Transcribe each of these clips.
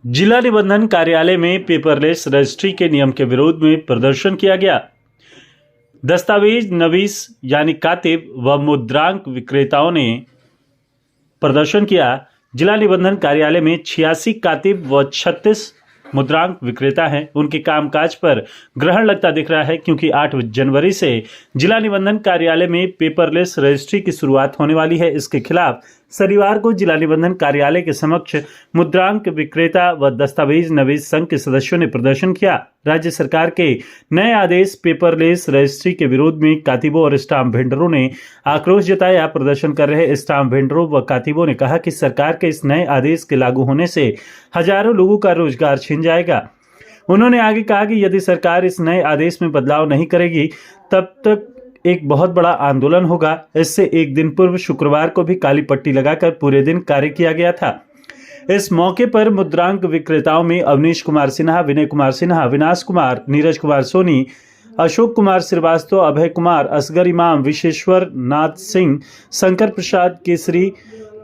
जिला निबंधन कार्यालय में पेपरलेस रजिस्ट्री के नियम के विरोध में प्रदर्शन किया गया। दस्तावेज नवीस यानी कातिब व मुद्रांक विक्रेताओं ने प्रदर्शन किया। जिला निबंधन कार्यालय में 86 कातिब व 36 मुद्रांक विक्रेता हैं। उनके कामकाज पर ग्रहण लगता दिख रहा है, क्योंकि 8 जनवरी से जिला निबंधन कार्यालय में पेपरलेस रजिस्ट्री की शुरुआत होने वाली है। इसके खिलाफ शनिवार को जिला निबंधन कार्यालय के समक्ष मुद्रांक विक्रेता व दस्तावेज नवीस संघ के सदस्यों ने प्रदर्शन किया। राज्य सरकार के नए आदेश पेपरलेस रजिस्ट्री के विरोध में कातिबों और स्टाम्प वेंडरों ने आक्रोश जताया। प्रदर्शन कर रहे स्टाम्प वेंडरों व कातिबों ने कहा कि सरकार के इस नए आदेश के लागू होने से हजारों लोगों का रोजगार छिन जाएगा। उन्होंने आगे कहा कि यदि सरकार इस नए आदेश में बदलाव नहीं करेगी तब तक एक बहुत बड़ा आंदोलन होगा। इससे एक दिन पूर्व शुक्रवार को भी काली पट्टी लगाकर पूरे दिन कार्य किया गया था। इस मौके पर मुद्रांक विक्रेताओं में अवनीश कुमार सिन्हा, विनय कुमार सिन्हा, विनाश कुमार, नीरज कुमार सोनी, अशोक कुमार श्रीवास्तव, अभय कुमार, असगर इमाम, विशेश्वर नाथ सिंह, शंकर प्रसाद केसरी,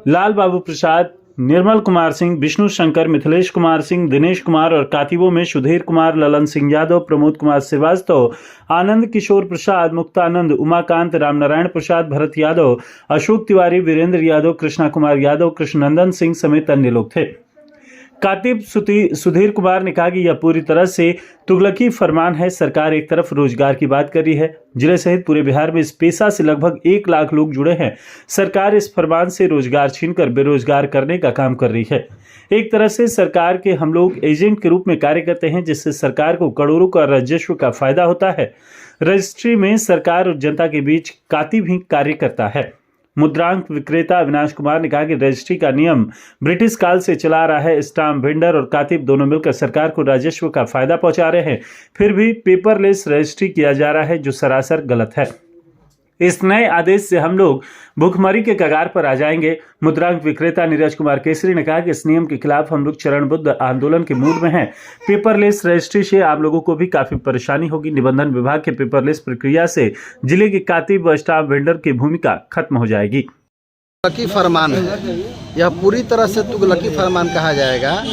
लाल बाबू प्रसाद, निर्मल कुमार सिंह, विष्णु शंकर, मिथिलेश कुमार सिंह, दिनेश कुमार और कातिबों में सुधीर कुमार, ललन सिंह यादव, प्रमोद कुमार श्रीवास्तव, आनंद किशोर प्रसाद, मुक्तानंद, उमाकांत, रामनारायण प्रसाद, भरत यादव, अशोक तिवारी, वीरेंद्र यादव, कृष्णा कुमार यादव, कृष्णनंदन सिंह समेत अन्य लोग थे। कातिब सुधीर कुमार ने कहा कि यह पूरी तरह से तुगलकी फरमान है। सरकार एक तरफ रोजगार की बात कर रही है। जिले सहित पूरे बिहार में इस पेशा से लगभग 1 लाख लोग जुड़े हैं। सरकार इस फरमान से रोजगार छीनकर बेरोजगार करने का काम कर रही है। एक तरह से सरकार के हम लोग एजेंट के रूप में कार्य करते हैं, जिससे सरकार को करोड़ों का राजस्व का फायदा होता है। रजिस्ट्री में सरकार और जनता के बीच कातिब ही कार्य करता है। मुद्रांक विक्रेता अविनाश कुमार ने कहा कि रजिस्ट्री का नियम ब्रिटिश काल से चला आ रहा है। स्टाम्प वेंडर और कातिब दोनों मिलकर सरकार को राजस्व का फायदा पहुंचा रहे हैं, फिर भी पेपरलेस रजिस्ट्री किया जा रहा है, जो सरासर गलत है। इस नए आदेश से हम लोग भूखमरी के कगार पर आ जाएंगे। मुद्रांक विक्रेता नीरज कुमार केसरी ने कहा कि इस नियम के खिलाफ हम लोग चरणबद्ध आंदोलन के मूड में हैं। पेपरलेस रजिस्ट्री से आप लोगों को भी काफी परेशानी होगी। निबंधन विभाग के पेपरलेस प्रक्रिया से जिले के कातिब व स्टाम्प वेंडर की भूमिका खत्म हो जाएगी। तुगलकी फरमान है, यह पूरी तरह से तुगलकी फरमान कहा जाएगा।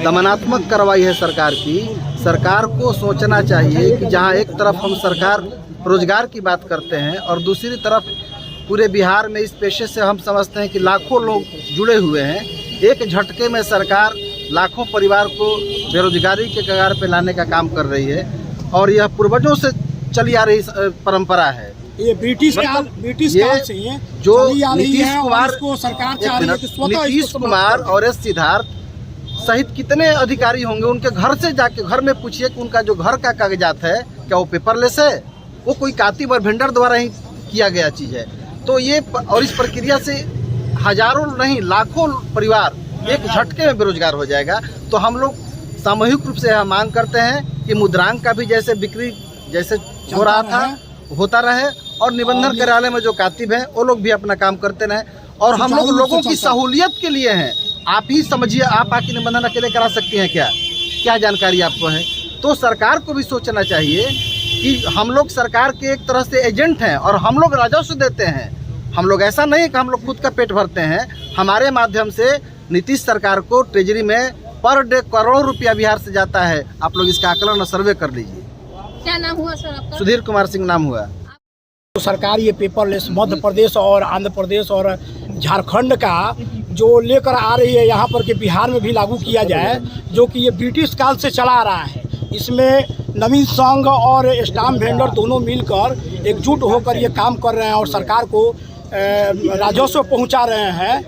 दमनात्मक कार्रवाई है सरकार की। सरकार को सोचना चाहिए कि जहां एक तरफ हम सरकार रोजगार की बात करते हैं और दूसरी तरफ पूरे बिहार में इस पेशे से हम समझते हैं कि लाखों लोग जुड़े हुए हैं, एक झटके में सरकार लाखों परिवार को बेरोजगारी के कगार पे लाने का काम कर रही है। और यह पूर्वजों से चली आ रही परंपरा है। ये ब्रिटिश काल से जो नीतीश कुमार और एस सिद्धार्थ सहित कितने अधिकारी होंगे, उनके घर से जाके घर में पूछिए कि उनका जो घर का कागजात है क्या वो पेपरलेस है। वो कोई कातिब और वेंडर द्वारा ही किया गया चीज़ है। तो ये और इस प्रक्रिया से हजारों नहीं लाखों परिवार एक झटके में बेरोजगार हो जाएगा। तो हम लोग सामूहिक रूप से यह मांग करते हैं कि मुद्रांक का भी जैसे बिक्री जैसे हो रहा था होता रहे, और निबंधन कार्यालय में जो कातिब हैं वो लोग भी अपना काम करते रहें। और हम लोग लोगों की सहूलियत के लिए हैं। आप ही समझिए, आप आके निबंधन अकेले करा सकती हैं क्या जानकारी आपको है? तो सरकार को भी सोचना चाहिए कि हम लोग सरकार के एक तरह से एजेंट हैं और हम लोग राजस्व देते हैं। हम लोग ऐसा नहीं है कि हम लोग खुद का पेट भरते हैं। हमारे माध्यम से नीतीश सरकार को ट्रेजरी में पर डे करोड़ों रुपया बिहार से जाता है। आप लोग इसका आकलन और सर्वे कर लीजिए। क्या नाम हुआ सर आपका? सुधीर कुमार सिंह नाम हुआ। तो सरकार ये पेपरलेस मध्य प्रदेश और आंध्र प्रदेश और झारखंड का जो लेकर आ रही है यहाँ पर कि बिहार में भी लागू किया जाए, जो कि ये ब्रिटिश काल से चला आ रहा है। इसमें नवीन संघ और स्टाम्प वेंडर दोनों मिलकर एकजुट होकर ये काम कर रहे हैं और सरकार को राजस्व पहुंचा रहे हैं।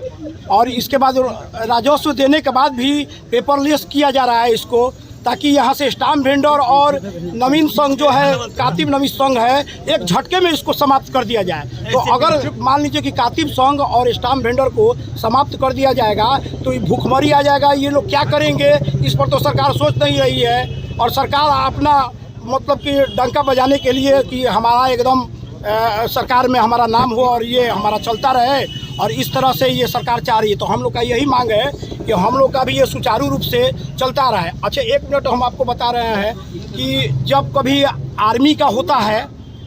और इसके बाद राजस्व देने के बाद भी पेपरलेस किया जा रहा है इसको, ताकि यहाँ से स्टाम्प वेंडर और नवीन संघ जो है कातिब नवीन संघ है एक झटके में इसको समाप्त कर दिया जाए। तो अगर मान लीजिए कि कातिब संघ और स्टाम्प वेंडर को समाप्त कर दिया जाएगा तो ये भूखमरी आ जाएगा। ये लोग क्या करेंगे इस पर तो सरकार सोच नहीं रही है। और सरकार अपना मतलब कि डंका बजाने के लिए कि हमारा एकदम सरकार में हमारा नाम हो और ये हमारा चलता रहे, और इस तरह से ये सरकार चाह रही है। तो हम लोग का यही मांग है कि हम लोग का भी ये सुचारू रूप से चलता रहे। अच्छा, 1 मिनट हम आपको बता रहे हैं कि जब कभी आर्मी का होता है,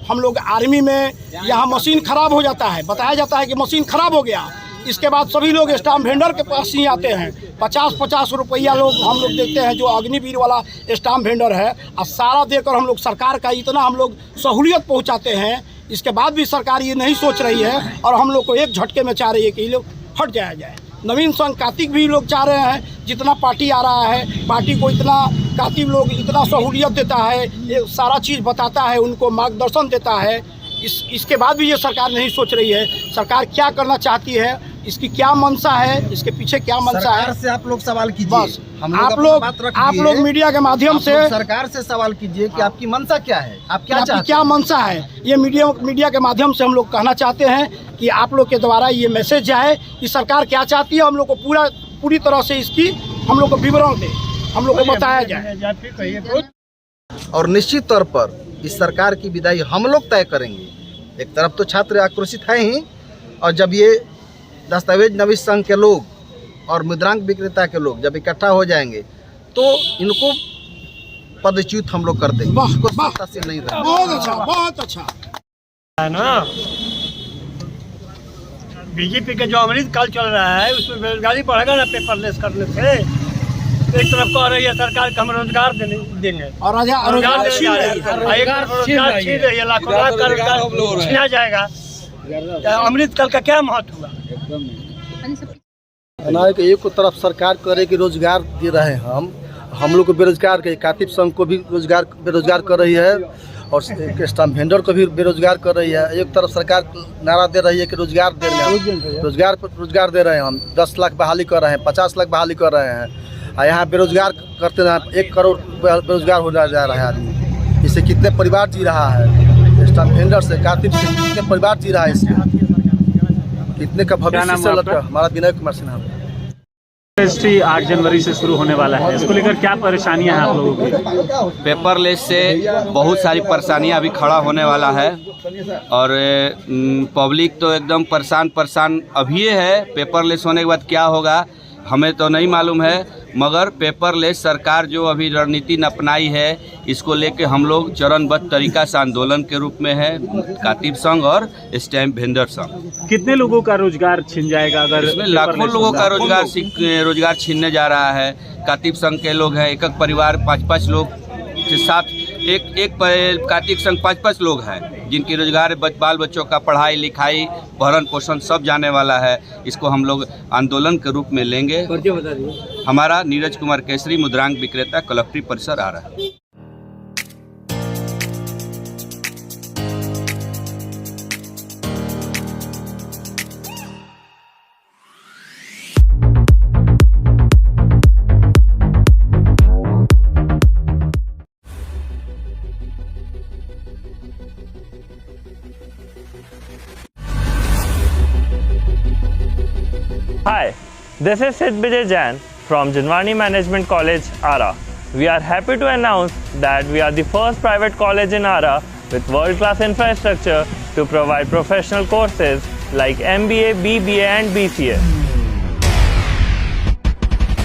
हम लोग आर्मी में यहाँ मशीन ख़राब हो जाता है, बताया जाता है कि मशीन ख़राब हो गया, इसके बाद सभी लोग स्टाम्प वेंडर के पास ही आते हैं। 50-50 रुपया लोग हम लोग देते हैं, जो अग्निवीर वाला स्टाम्प वेंडर है, और सारा देकर हम लोग सरकार का इतना हम लोग सहूलियत पहुंचाते हैं। इसके बाद भी सरकार ये नहीं सोच रही है और हम लोग को एक झटके में चाह रही है कि ये लोग हट जाया जाए। नवीन संघ कार्तिक भी लोग चाह रहे हैं, जितना पार्टी आ रहा है पार्टी को इतना कार्तिक लोग इतना सहूलियत देता है, ये सारा चीज़ बताता है, उनको मार्गदर्शन देता है। इसके बाद भी ये सरकार नहीं सोच रही है सरकार क्या करना चाहती है, इसकी क्या मंशा है, इसके पीछे क्या मंशा है। सरकार से आप लोग सवाल कीजिए। बस आप लोग मीडिया के माध्यम से सरकार से सवाल कीजिए कि आपकी मंशा क्या है, आप क्या चाहते हैं, क्या मंशा है। ये मीडिया के माध्यम से हम लोग कहना चाहते हैं कि आप लोग के द्वारा ये मैसेज जाए कि सरकार क्या चाहती है, हम लोग को पूरी तरह से इसकी हम लोग को विवरण दे, हम लोग को बताया जाए। और निश्चित तौर पर इस सरकार की विदाई हम लोग तय करेंगे। एक तरफ तो छात्र आक्रोशित है ही, और जब ये दस्तावेज नवीस संघ के लोग और मुद्रांक विक्रेता के लोग जब इकट्ठा हो जाएंगे तो इनको पदच्युत हम लोग कर देंगे। इनको सत्ता से नहीं रहेगा। बहुत अच्छा है ना। बीजेपी का जो अमृत काल चल रहा है उसमें बेरोजगारी बढ़ेगा ना पेपरलेस करने से। एक तरफ कह रही है सरकार को हम रोजगार देंगे और रोजगार छीन रही है, लाखों लाख का रोजगार छीना जाएगा। अमृत काल का क्या महत्व हुआ? एक तरफ सरकार करे कि रोजगार दे रहे हैं, हम लोग को बेरोजगार के कार्तिक संघ को भी बेरोजगार कर रही है और स्टाम्प वेंडर को भी बेरोजगार कर रही है। एक तरफ सरकार नारा दे रही है कि रोजगार दे रहे हैं, रोजगार दे रहे हैं, हम 10 लाख बहाली कर रहे हैं, 50 लाख बहाली कर रहे हैं, और यहाँ बेरोजगार करते हैं 1 करोड़ बेरोजगार हो जा रहा है आदमी। इससे कितने परिवार जी रहा है, स्टाम्प वेंडर से कार्तिक से कितने परिवार जी रहा है, इससे कितने का भविष्य से लटका। हमारा विनय कुमार सिन्हा। रजिस्ट्री 8 जनवरी से शुरू होने वाला है, इसको लेकर क्या परेशानियां हैं आप लोगों की? पेपरलेस से बहुत सारी परेशानियां अभी खड़ा होने वाला है और पब्लिक तो एकदम परेशान अभी है। पेपरलेस होने के बाद क्या होगा हमें तो नहीं मालूम है, मगर पेपरलेस सरकार जो अभी रणनीति अपनाई है इसको लेके हम लोग चरणबद्ध तरीका से आंदोलन के रूप में है, कातिब संघ और स्टैम्प वेंडर संघ। कितने लोगों का रोजगार छिन जाएगा अगर इसमें? लाखों लोगों का रोजगार छीनने जा रहा है। कातिब संघ के लोग हैं, एक परिवार 5-5 लोग के साथ एक कातिब संघ 5-5 लोग हैं जिनकी रोजगार बाल बच्चों का पढ़ाई लिखाई भरण पोषण सब जाने वाला है। इसको हम लोग आंदोलन के रूप में लेंगे। हमारा नीरज कुमार केसरी, मुद्रांक विक्रेता, कलेक्ट्रेट परिसर आ रहा है। Hi, this is Sid Vijay Jain from Jinwani Management College, Ara. We are happy to announce that we are the first private college in Ara with world-class infrastructure to provide professional courses like MBA, BBA and BCA.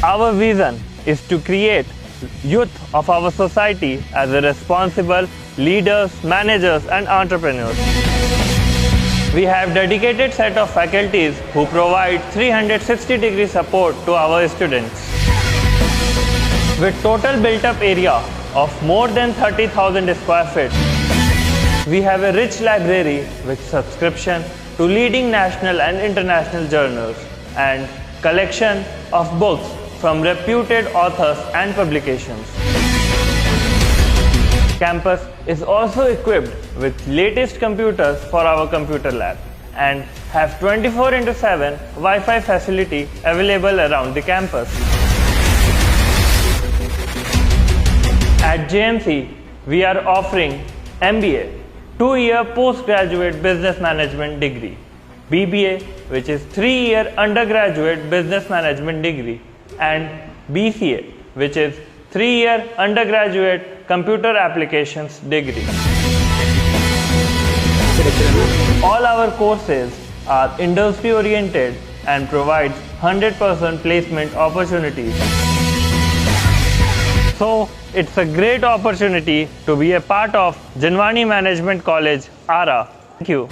Our vision is to create youth of our society as a responsible leaders, managers and entrepreneurs. We have dedicated set of faculties who provide 360-degree support to our students. With total built-up area of more than 30,000 square feet, we have a rich library with subscription to leading national and international journals and collection of books from reputed authors and publications. Campus is also equipped with latest computers for our computer lab and have 24/7 Wi-Fi facility available around the campus. At JMC, we are offering MBA, 2-year postgraduate business management degree, BBA, which is 3-year undergraduate business management degree, and BCA, which is 3-year undergraduate computer applications degree. All our courses are industry oriented and provides 100% placement opportunities. So it's a great opportunity to be a part of Jinwani Management College, Ara. Thank you.